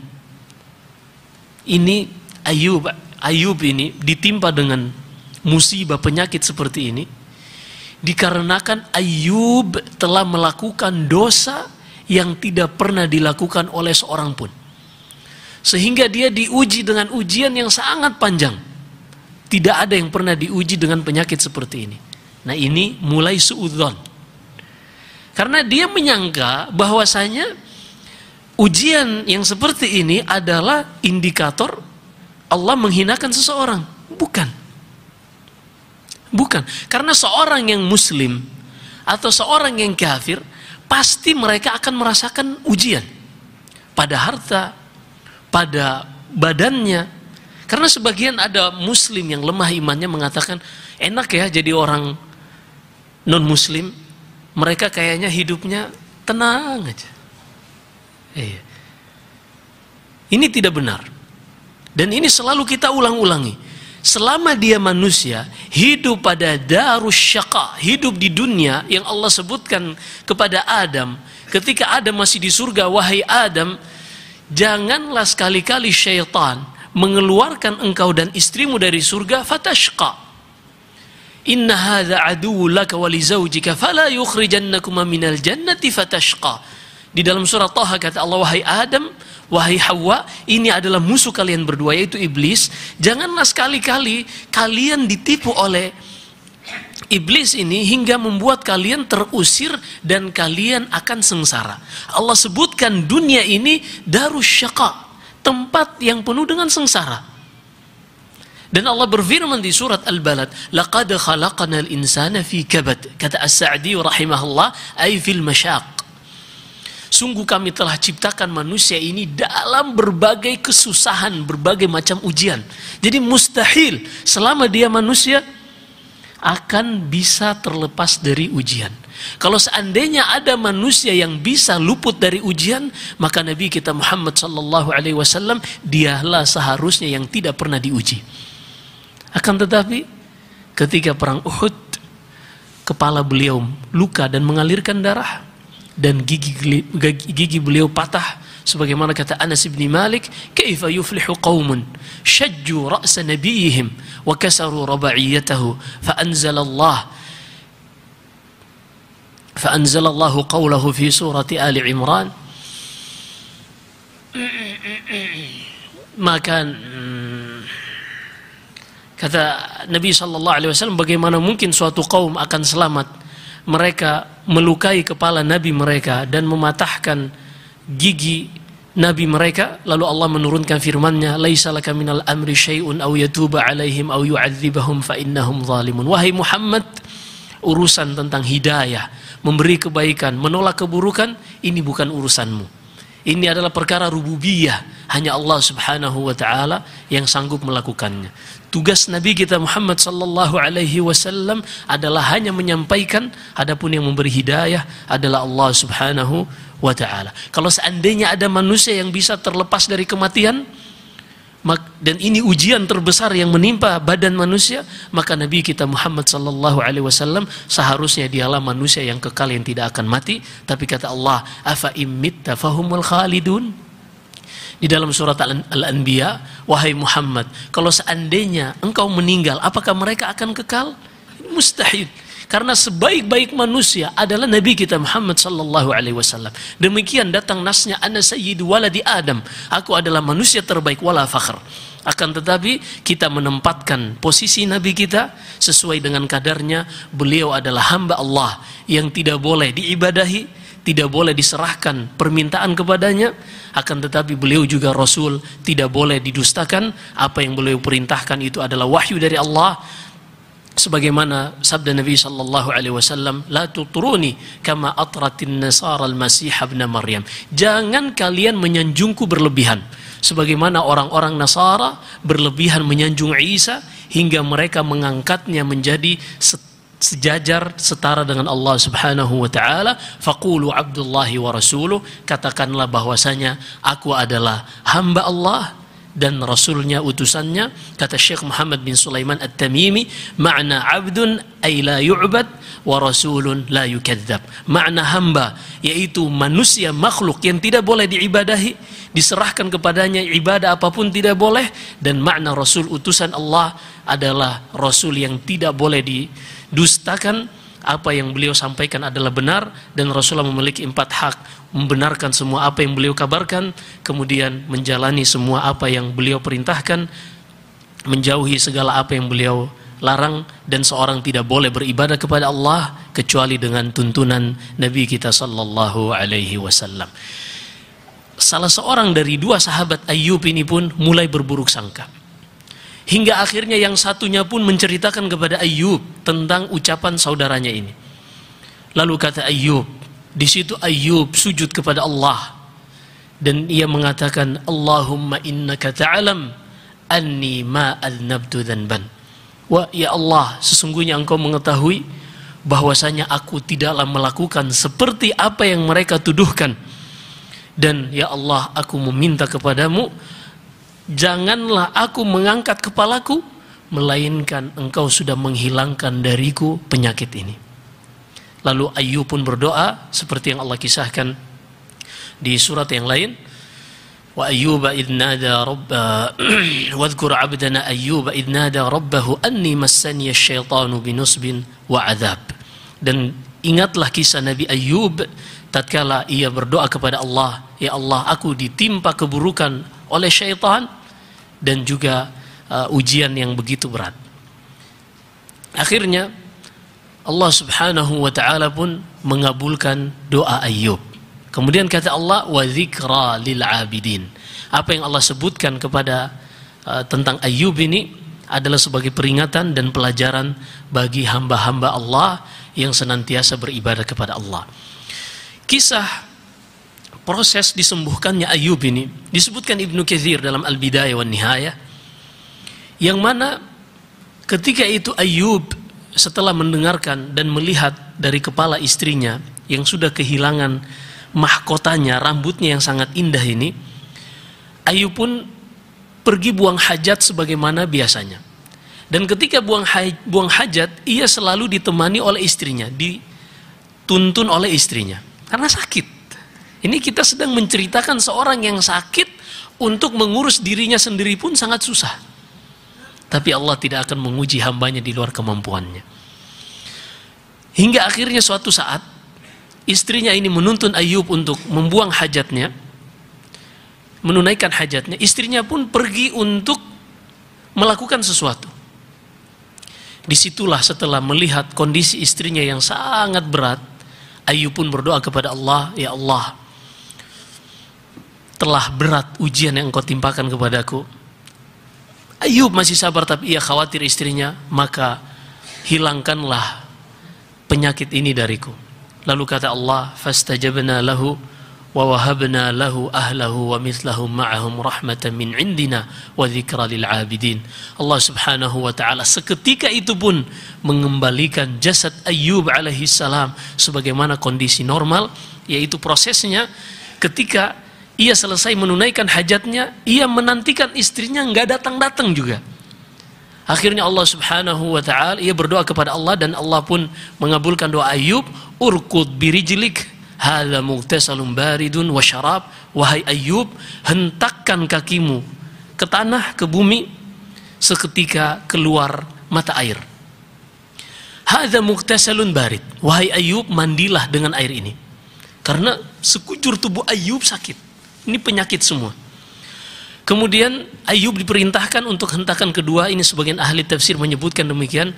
Ini Ayyub ini ditimpa dengan musibah penyakit seperti ini dikarenakan Ayyub telah melakukan dosa yang tidak pernah dilakukan oleh seorang pun, sehingga dia diuji dengan ujian yang sangat panjang. Tidak ada yang pernah diuji dengan penyakit seperti ini. Nah, ini mulai suudzon, karena dia menyangka bahwasanya ujian yang seperti ini adalah indikator Allah menghinakan seseorang. Bukan. Karena seorang yang muslim atau seorang yang kafir pasti mereka akan merasakan ujian pada harta, pada badannya. Karena sebagian ada muslim yang lemah imannya mengatakan, enak ya jadi orang non muslim, mereka kayaknya hidupnya tenang aja. Ini tidak benar. Dan ini selalu kita ulang-ulangi. Selama dia manusia hidup pada darus syaqa, hidup di dunia yang Allah sebutkan kepada Adam ketika Adam masih di surga, wahai Adam, janganlah sekali-kali syaitan mengeluarkan engkau dan istrimu dari surga, fatashqa. Inna hadza aduwwun laka wa li zawjika fala yukhrijannakuma minal jannati fatashqa. Di dalam surah Thaha kata Allah, wahai Adam, wahai Hawa, ini adalah musuh kalian berdua, yaitu iblis. Janganlah sekali-kali kalian ditipu oleh iblis ini hingga membuat kalian terusir dan kalian akan sengsara. Allah sebutkan dunia ini darus syaqa, tempat yang penuh dengan sengsara. Dan Allah berfirman di surat Al-Balad, laqad khalaqnal insana fi kabad. Kata As-Sa'di rahimahullah, ay fil masyaq. Sungguh kami telah ciptakan manusia ini dalam berbagai kesusahan, berbagai macam ujian. Jadi mustahil selama dia manusia akan bisa terlepas dari ujian. Kalau seandainya ada manusia yang bisa luput dari ujian, maka Nabi kita Muhammad sallallahu alaihi wasallam dialah seharusnya yang tidak pernah diuji. Akan tetapi ketika perang Uhud, kepala beliau luka dan mengalirkan darah, dan gigi beliau patah, sebagaimana kata Anas bin Malik, "Kaifa yuflihu qaumun shajju ra's nabiyihim wa kasaru rabaiyatahu fa anzalallahu qawlahu fi surati Ali Imran." Maka kata Nabi sallallahu alaihi wasallam, bagaimana mungkin suatu kaum akan selamat mereka melukai kepala nabi mereka dan mematahkan gigi nabi mereka, lalu Allah menurunkan firman-Nya, "Laisa laka minal amri syai'un aw yatuba 'alaihim aw yu'adzibahum fa innahum zalimun." Wahai Muhammad, urusan tentang hidayah, memberi kebaikan, menolak keburukan, ini bukan urusanmu. Ini adalah perkara rububiyah, hanya Allah Subhanahu wa taala yang sanggup melakukannya. Tugas Nabi kita Muhammad sallallahu alaihi wasallam adalah hanya menyampaikan, adapun yang memberi hidayah adalah Allah Subhanahu wa taala. Kalau seandainya ada manusia yang bisa terlepas dari kematian, dan ini ujian terbesar yang menimpa badan manusia, maka Nabi kita Muhammad sallallahu alaihi wasallam seharusnya dialah manusia yang kekal, yang tidak akan mati. Tapi kata Allah, "Afa immitta fahumul khalidun." Di dalam surat Al-Anbiya, wahai Muhammad, kalau seandainya engkau meninggal, apakah mereka akan kekal? Mustahil. Karena sebaik-baik manusia adalah Nabi kita Muhammad sallallahu alaihi wasallam. Demikian datang nasnya, "Ana sayyidu waladi Adam." Aku adalah manusia terbaik, wala fakhr. Akan tetapi kita menempatkan posisi Nabi kita sesuai dengan kadarnya. Beliau adalah hamba Allah yang tidak boleh diibadahi, tidak boleh diserahkan permintaan kepadanya. Akan tetapi beliau juga Rasul, tidak boleh didustakan. Apa yang beliau perintahkan itu adalah wahyu dari Allah. Sebagaimana sabda Nabi sallallahu alaihi wasallam, "La tutruni kama atratin nasara al-masih ibn Maryam." Jangan kalian menyanjungku berlebihan sebagaimana orang-orang Nasara berlebihan menyanjung Isa hingga mereka mengangkatnya menjadi sejajar, setara dengan Allah Subhanahu wa taala. Faqulu Abdullahi wa rasuluh, katakanlah bahwasanya aku adalah hamba Allah dan rasulnya, utusannya. Kata Syekh Muhammad bin Sulaiman At-Tamimi, "Ma'na 'abdun ay la yu'bad wa rasulun la yukadzdzab." Makna hamba yaitu manusia, makhluk yang tidak boleh diibadahi, diserahkan kepadanya ibadah apapun tidak boleh. Dan makna rasul, utusan Allah, adalah rasul yang tidak boleh didustakan. Apa yang beliau sampaikan adalah benar, dan Rasulullah memiliki 4 hak: membenarkan semua apa yang beliau kabarkan, kemudian menjalani semua apa yang beliau perintahkan, menjauhi segala apa yang beliau larang, dan seorang tidak boleh beribadah kepada Allah kecuali dengan tuntunan Nabi kita sallallahu alaihi wasallam. Salah seorang dari 2 sahabat Ayyub ini pun mulai berburuk sangka, hingga akhirnya yang satunya pun menceritakan kepada Ayyub tentang ucapan saudaranya ini. Lalu kata Ayyub, di situ Ayyub sujud kepada Allah dan ia mengatakan, "Allahumma innaka ta'lam anni ma adnabtu dhanban." Wah, ya Allah, sesungguhnya engkau mengetahui bahwasanya aku tidaklah melakukan seperti apa yang mereka tuduhkan. Dan ya Allah, aku meminta kepadamu, janganlah aku mengangkat kepalaku, melainkan engkau sudah menghilangkan dariku penyakit ini. Lalu Ayyub pun berdoa seperti yang Allah kisahkan di surat yang lain. Wa ayyuba idh nada wadhkur 'abdana ayyuba idh nada rabbahu anni massani asyaitanu binusbin wa 'adzab. Dan ingatlah kisah Nabi Ayyub tatkala ia berdoa kepada Allah, ya Allah, aku ditimpa keburukan oleh syaitan dan juga ujian yang begitu berat. Akhirnya Allah Subhanahu wa taala pun mengabulkan doa Ayyub. Kemudian kata Allah, wa dzikra lil abidin. Apa yang Allah sebutkan kepada tentang Ayyub ini adalah sebagai peringatan dan pelajaran bagi hamba-hamba Allah yang senantiasa beribadah kepada Allah. Kisah proses disembuhkannya Ayyub ini disebutkan Ibnu Katsir dalam Al-Bidayah wan Nihayah, yang mana ketika itu Ayyub setelah mendengarkan dan melihat dari kepala istrinya yang sudah kehilangan mahkotanya, rambutnya yang sangat indah ini, Ayub pun pergi buang hajat sebagaimana biasanya. Dan ketika buang hajat, ia selalu ditemani oleh istrinya, dituntun oleh istrinya karena sakit. Ini kita sedang menceritakan seorang yang sakit, untuk mengurus dirinya sendiri pun sangat susah. Tapi Allah tidak akan menguji hambanya di luar kemampuannya. Hingga akhirnya suatu saat istrinya ini menuntun Ayub untuk membuang hajatnya, menunaikan hajatnya. Istrinya pun pergi untuk melakukan sesuatu. Disitulah setelah melihat kondisi istrinya yang sangat berat, Ayub pun berdoa kepada Allah, ya Allah, telah berat ujian yang engkau timpakan kepadaku. Ayub masih sabar, tapi ia khawatir istrinya, maka hilangkanlah penyakit ini dariku. Lalu kata Allah, fastajabna lahu wa wahabna lahu ahlahu wa mithlahum ma'ahum rahmatan min indina wa dzikra lil 'abidin. Allah Subhanahu wa taala seketika itu pun mengembalikan jasad Ayub alaihi salam sebagaimana kondisi normal, yaitu prosesnya ketika ia selesai menunaikan hajatnya, ia menantikan istrinya nggak datang-datang juga. Akhirnya Allah Subhanahu wa taala, ia berdoa kepada Allah dan Allah pun mengabulkan doa Ayub, urkud birijlik hadza mughtasalun baridun wa syarab. Wahai Ayub, hentakkan kakimu ke tanah, ke bumi, seketika keluar mata air. Hadza mughtasalun barid. Wahai Ayub, mandilah dengan air ini. Karena sekujur tubuh Ayub sakit. Ini penyakit semua. Kemudian Ayub diperintahkan untuk hentakan kedua. Ini sebagian ahli tafsir menyebutkan demikian.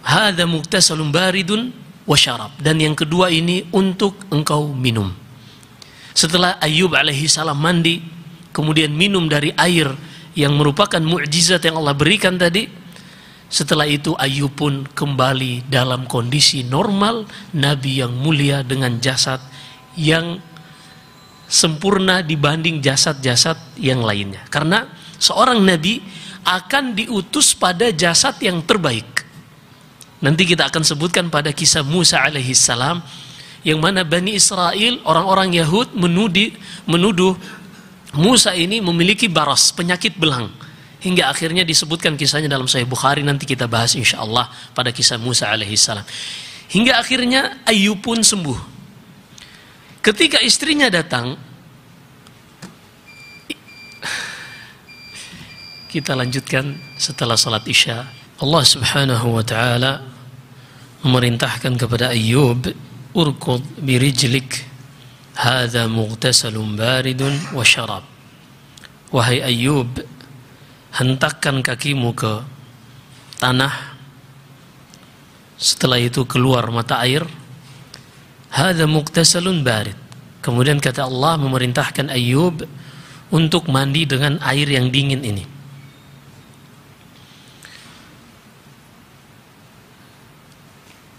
Hadza mughtasalun baridun wa syarab. Dan yang kedua ini untuk engkau minum. Setelah Ayub alaihi salam mandi, kemudian minum dari air yang merupakan mukjizat yang Allah berikan tadi, setelah itu Ayub pun kembali dalam kondisi normal, nabi yang mulia dengan jasad yang sempurna dibanding jasad-jasad yang lainnya. Karena seorang nabi akan diutus pada jasad yang terbaik. Nanti kita akan sebutkan pada kisah Musa alaihi salam, yang mana Bani Israel, orang-orang Yahud menuduh Musa ini memiliki baras, penyakit belang. Hingga akhirnya disebutkan kisahnya dalam Sahih Bukhari, nanti kita bahas insyaallah pada kisah Musa alaihi salam. Hingga akhirnya Ayub pun sembuh. Ketika istrinya datang, kita lanjutkan setelah salat Isya. Allah Subhanahu wa taala memerintahkan kepada Ayub, urkud birijlik hadza mughtasalun baridun wa syarab. Wahai Ayub, hentakkan kakimu ke tanah, setelah itu keluar mata air. Hadza mughtasalun barid. Kemudian kata Allah memerintahkan Ayub untuk mandi dengan air yang dingin ini.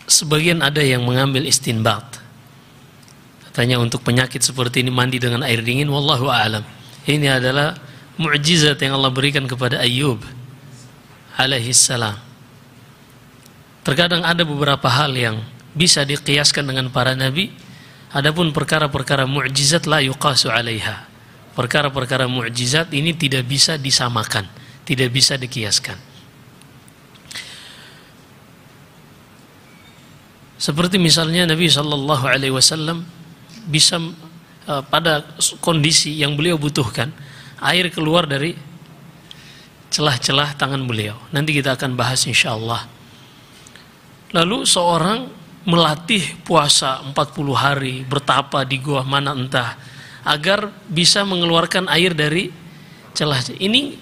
Sebagian ada yang mengambil istinbat, katanya untuk penyakit seperti ini mandi dengan air dingin. Wallahu a'lam. Ini adalah mukjizat yang Allah berikan kepada Ayub alaihi salam. Terkadang ada beberapa hal yang bisa dikiaskan dengan para nabi. Adapun perkara-perkara mukjizat la yuqasu 'alaiha. Perkara-perkara mukjizat ini tidak bisa disamakan, tidak bisa dikiaskan. Seperti misalnya Nabi sallallahu alaihi wasallam bisa pada kondisi yang beliau butuhkan, air keluar dari celah-celah tangan beliau. Nanti kita akan bahas insyaallah. Lalu seorang melatih puasa 40 hari, bertapa di gua mana entah, agar bisa mengeluarkan air dari celah. Ini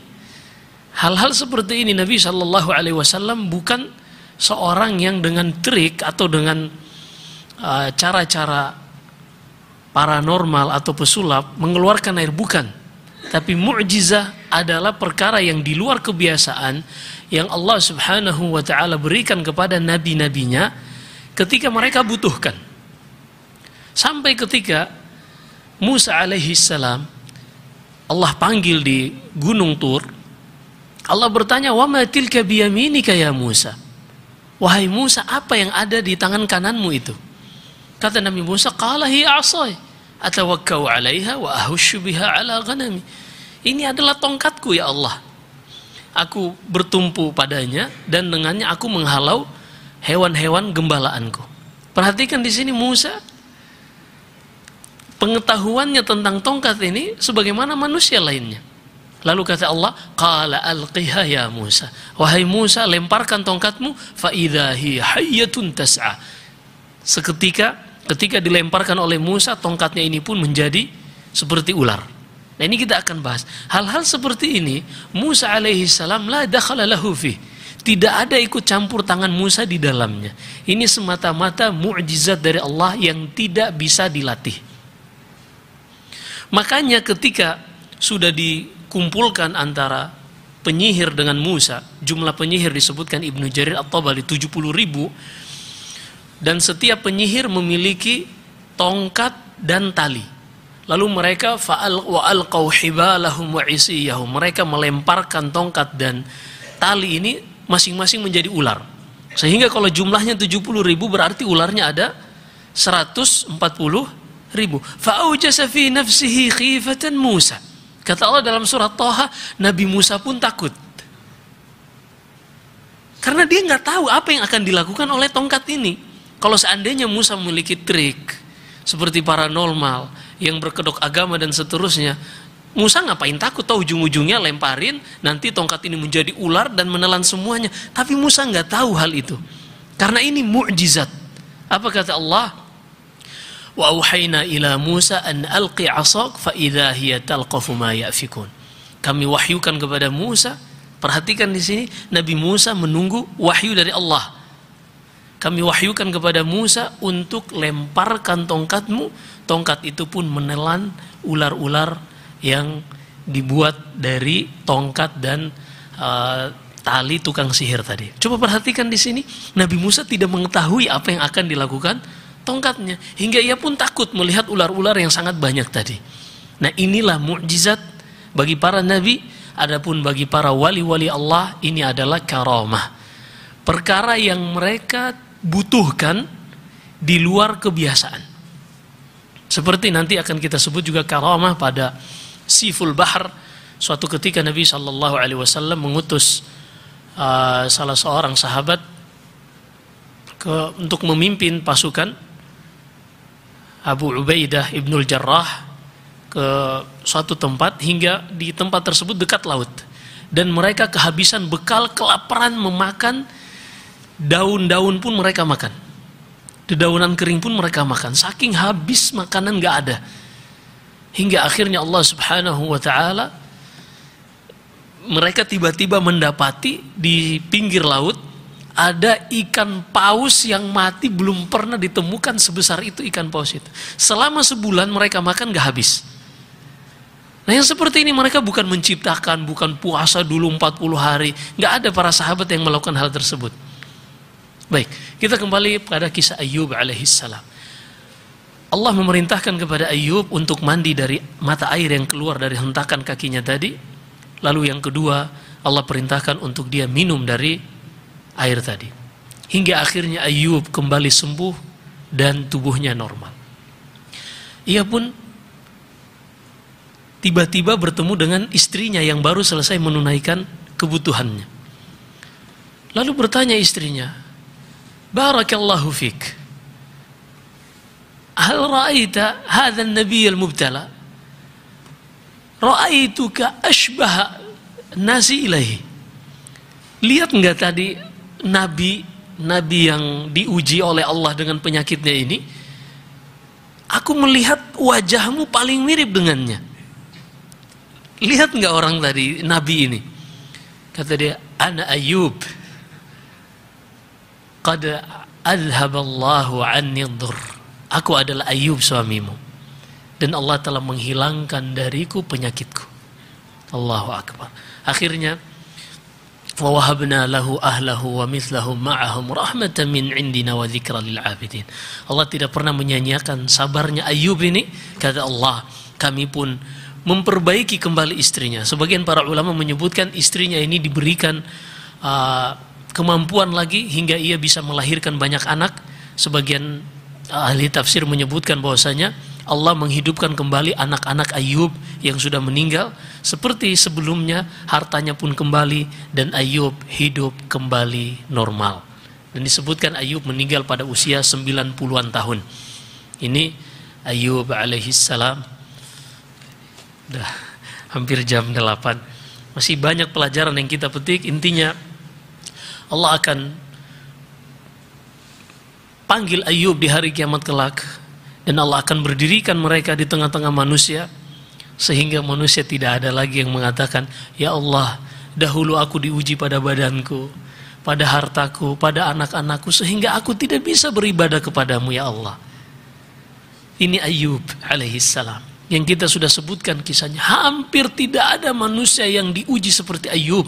hal-hal seperti ini Nabi Shallallahu Alaihi Wasallam bukan seorang yang dengan trik atau dengan cara-cara paranormal atau pesulap mengeluarkan air, bukan. Tapi mukjizah adalah perkara yang di luar kebiasaan yang Allah Subhanahu wa taala berikan kepada nabi-nabinya ketika mereka butuhkan. Sampai ketika Musa alaihi salam Allah panggil di Gunung Tur, Allah bertanya, "Wa ma tilka biyaminika ya Musa?" wahai Musa, apa yang ada di tangan kananmu itu? Kata Nabi Musa, qala hiya 'asai atawakkau 'alaiha wa ahushu biha 'ala ghanami. Ini adalah tongkatku ya Allah. Aku bertumpu padanya dan dengannya aku menghalau hewan-hewan gembalaanku. Perhatikan di sini Musa, pengetahuannya tentang tongkat ini sebagaimana manusia lainnya. Lalu kata Allah, qala alqiha ya Musa. Wahai Musa, lemparkan tongkatmu, fa idza hiya hayyatun tas'a. Ketika dilemparkan oleh Musa, tongkatnya ini pun menjadi seperti ular. Nah, ini kita akan bahas. Hal-hal seperti ini, Musa alaihi salam la dakhala lahu fi. Tidak ada ikut campur tangan Musa di dalamnya. Ini semata-mata mukjizat dari Allah yang tidak bisa dilatih. Makanya ketika sudah dikumpulkan antara penyihir dengan Musa, jumlah penyihir disebutkan Ibnu Jarir At-Tabari 70.000, dan setiap penyihir memiliki tongkat dan tali. Lalu mereka alqaw hibalahum wa isiyahum. Mereka melemparkan tongkat dan tali ini masing-masing menjadi ular. Sehingga kalau jumlahnya 70.000 berarti ularnya ada 140.000. Fa'aujasa fi nafsihi khifatan Musa. Kata Allah dalam surat Thaha, Nabi Musa pun takut. Karena dia nggak tahu apa yang akan dilakukan oleh tongkat ini. Kalau seandainya Musa memiliki trik seperti paranormal yang berkedok agama dan seterusnya, Musa ngapain takut? Tahu ujung-ujungnya lemparin, nanti tongkat ini menjadi ular dan menelan semuanya. Tapi Musa nggak tahu hal itu, karena ini mukjizat. Apa kata Allah? Wa auhayna ila Musa an alqi 'asak fa idza hiya talqafu ma yafikun. Kami wahyukan kepada Musa. Perhatikan di sini, Nabi Musa menunggu wahyu dari Allah. Kami wahyukan kepada Musa untuk lemparkan tongkatmu. Tongkat itu pun menelan ular-ular yang dibuat dari tongkat dan tali tukang sihir tadi. Coba perhatikan di sini, Nabi Musa tidak mengetahui apa yang akan dilakukan tongkatnya, hingga ia pun takut melihat ular-ular yang sangat banyak tadi. Nah, inilah mukjizat bagi para nabi. Adapun bagi para wali-wali Allah, ini adalah karamah, perkara yang mereka butuhkan di luar kebiasaan. Seperti nanti akan kita sebut juga karamah pada Siful Bahar. Suatu ketika Nabi SAW mengutus salah seorang sahabat untuk memimpin pasukan Abu Ubaidah Ibnul Jarrah ke suatu tempat, hingga di tempat tersebut dekat laut, dan mereka kehabisan bekal, kelaparan, memakan daun-daun pun mereka makan, dedaunan kering pun mereka makan, saking habis makanan gak ada. Hingga akhirnya Allah Subhanahu wa ta'ala, mereka tiba-tiba mendapati di pinggir laut ada ikan paus yang mati, belum pernah ditemukan sebesar itu ikan paus itu. Selama sebulan mereka makan gak habis. Nah, yang seperti ini mereka bukan menciptakan, bukan puasa dulu 40 hari. Gak ada para sahabat yang melakukan hal tersebut. Baik, kita kembali pada kisah Ayyub alaihissalam. Allah memerintahkan kepada Ayyub untuk mandi dari mata air yang keluar dari hentakan kakinya tadi. Lalu yang kedua, Allah perintahkan untuk dia minum dari air tadi. Hingga akhirnya Ayyub kembali sembuh dan tubuhnya normal. Ia pun tiba-tiba bertemu dengan istrinya yang baru selesai menunaikan kebutuhannya. Lalu bertanya istrinya, Barakallahu fik, hal ra'aita hadha an-nabiy al-mubtala? Ra'aituka ashbaha nasi ilaihi. Lihat enggak tadi nabi yang diuji oleh Allah dengan penyakitnya ini? Aku melihat wajahmu paling mirip dengannya. Lihat enggak orang tadi, nabi ini? Kata dia, ana Ayyub, qad adhaballahu anni dhur. Aku adalah Ayyub suamimu, dan Allah telah menghilangkan dariku penyakitku. Allahu akbar. Akhirnya wa wahabna lahu ahlahu wa mithlahum ma'ahum rahmatan min indina wa dzikra lil 'abidin. Allah tidak pernah menyanyiakan sabarnya Ayyub ini. Kata Allah, kami pun memperbaiki kembali istrinya. Sebagian para ulama menyebutkan istrinya ini diberikan kemampuan lagi hingga ia bisa melahirkan banyak anak. Sebagian ahli tafsir menyebutkan bahwasanya Allah menghidupkan kembali anak-anak Ayub yang sudah meninggal seperti sebelumnya, hartanya pun kembali dan Ayub hidup kembali normal. Dan disebutkan Ayub meninggal pada usia 90-an tahun. Ini Ayub alaihissalam. Udah hampir jam 8. Masih banyak pelajaran yang kita petik. Intinya Allah akan panggil Ayub di hari kiamat kelak, dan Allah akan berdirikan mereka di tengah-tengah manusia, sehingga manusia tidak ada lagi yang mengatakan, ya Allah, dahulu aku diuji pada badanku, pada hartaku, pada anak-anakku, sehingga aku tidak bisa beribadah kepadamu ya Allah. Ini Ayub alaihissalam yang kita sudah sebutkan kisahnya. Hampir tidak ada manusia yang diuji seperti Ayub,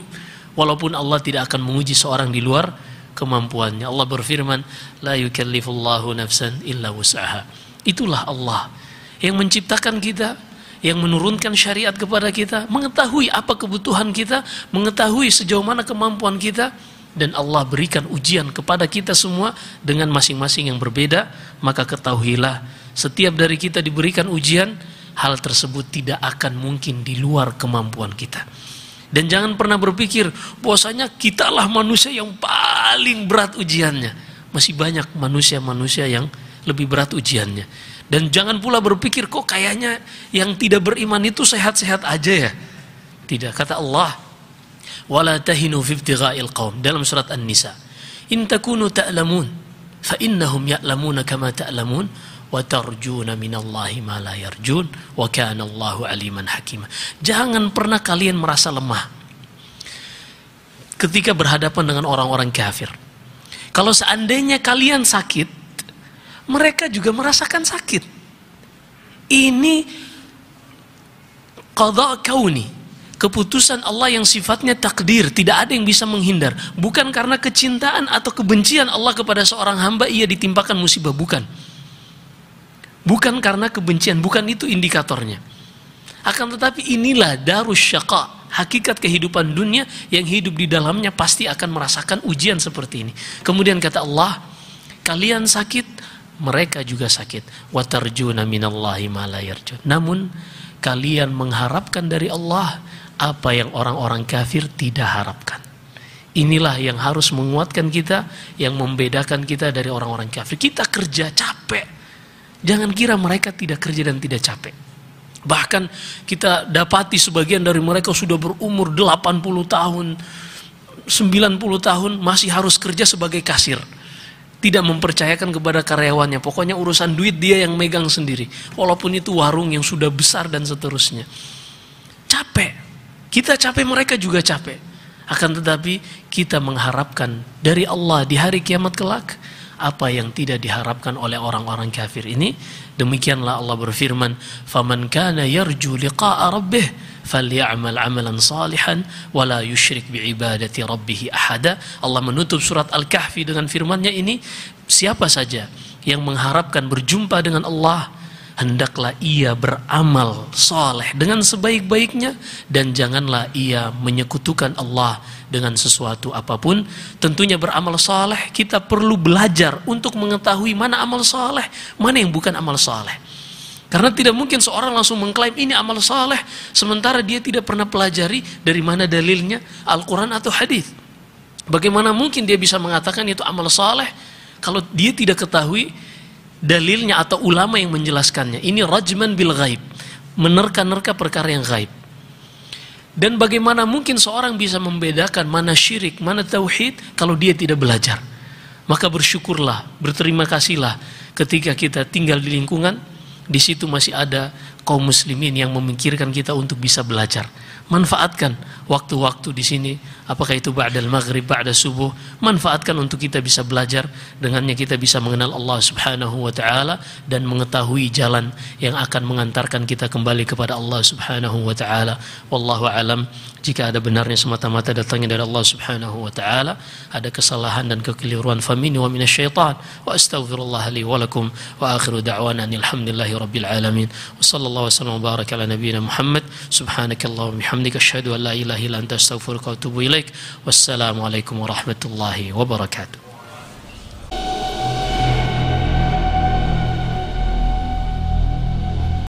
walaupun Allah tidak akan menguji seorang di luar kemampuannya. Allah berfirman, la yukallifullahu nafsan illa wus'aha. Itulah Allah yang menciptakan kita, yang menurunkan syariat kepada kita, mengetahui apa kebutuhan kita, mengetahui sejauh mana kemampuan kita, dan Allah berikan ujian kepada kita semua dengan masing-masing yang berbeda. Maka ketahuilah, setiap dari kita diberikan ujian, hal tersebut tidak akan mungkin di luar kemampuan kita. Dan jangan pernah berpikir bahwasanya kitalah manusia yang paling berat ujiannya. Masih banyak manusia-manusia yang lebih berat ujiannya. Dan jangan pula berpikir kok kayaknya yang tidak beriman itu sehat-sehat aja ya. Tidak, kata Allah, wala tahinu fi ibtigha'il qaum dalam surat An-Nisa. In takunu ta'lamun fa innahum ya'lamuna kama ta'lamun wa tarjuna minallahi ma la yarjun wa kana Allahu aliman hakima. Jangan pernah kalian merasa lemah ketika berhadapan dengan orang-orang kafir. Kalau seandainya kalian sakit, mereka juga merasakan sakit. Ini qadha kauni, keputusan Allah yang sifatnya takdir, tidak ada yang bisa menghindar. Bukan karena kecintaan atau kebencian Allah kepada seorang hamba ia ditimpakan musibah, bukan. Bukan karena kebencian, bukan itu indikatornya. Akan tetapi inilah darus syaqa, hakikat kehidupan dunia yang hidup di dalamnya pasti akan merasakan ujian seperti ini. Kemudian kata Allah, kalian sakit, mereka juga sakit. Wa tarjuna minallahi ma la yarjun. Namun kalian mengharapkan dari Allah apa yang orang-orang kafir tidak harapkan. Inilah yang harus menguatkan kita, yang membedakan kita dari orang-orang kafir. Kita kerja capek. Jangan kira mereka tidak kerja dan tidak capek. Bahkan kita dapati sebagian dari mereka sudah berumur 80 tahun, 90 tahun masih harus kerja sebagai kasir. Tidak mempercayakan kepada karyawannya. Pokoknya urusan duit dia yang megang sendiri. Walaupun itu warung yang sudah besar dan seterusnya. Capek. Kita capek, mereka juga capek. Akan tetapi kita mengharapkan dari Allah di hari kiamat kelak apa yang tidak diharapkan oleh orang-orang kafir ini. Demikianlah Allah berfirman, "Faman kana yarju liqa'a rabbih falyamal 'amalan salihan wa la yusyrik bi'ibadati rabbih ahada." Allah menutup surat Al-Kahfi dengan firman-Nya ini, siapa saja yang mengharapkan berjumpa dengan Allah, hendaklah ia beramal saleh dengan sebaik-baiknya, dan janganlah ia menyekutukan Allah dengan sesuatu apapun. Tentunya beramal saleh kita perlu belajar untuk mengetahui mana amal saleh, mana yang bukan amal saleh. Karena tidak mungkin seorang langsung mengklaim ini amal saleh sementara dia tidak pernah pelajari dari mana dalilnya, Al-Quran atau hadis. Bagaimana mungkin dia bisa mengatakan itu amal saleh kalau dia tidak ketahui dalilnya atau ulama yang menjelaskannya? Ini rajman bil ghaib, menerka-nerka perkara yang ghaib. Dan bagaimana mungkin seorang bisa membedakan mana syirik, mana tauhid kalau dia tidak belajar? Maka bersyukurlah, berterima kasihlah ketika kita tinggal di lingkungan di situ masih ada kaum muslimin yang memikirkan kita untuk bisa belajar. Manfaatkan waktu-waktu di sini, apakah itu ba'dal maghrib, ba'da subuh, manfaatkan untuk kita bisa belajar. Dengannya kita bisa mengenal Allah Subhanahu wa taala dan mengetahui jalan yang akan mengantarkan kita kembali kepada Allah Subhanahu wa taala. Wallahu alam. Jika ada benarnya semata-mata datangnya dari Allah Subhanahu wa taala, ada kesalahan dan kekeliruan famini wa minasyaitan. Wa astaghfirullah li wa lakum wa akhiru da'wana alhamdulillahi rabbil alamin. Wa sallallahu wasallam wa baraka ala nabiyyina Muhammad. Subhanakallahumma bihamdika asyhadu an la ilaha illa anta astaghfiruka wa atubu ilaik. Wassalamualaikum warahmatullahi wabarakatuh.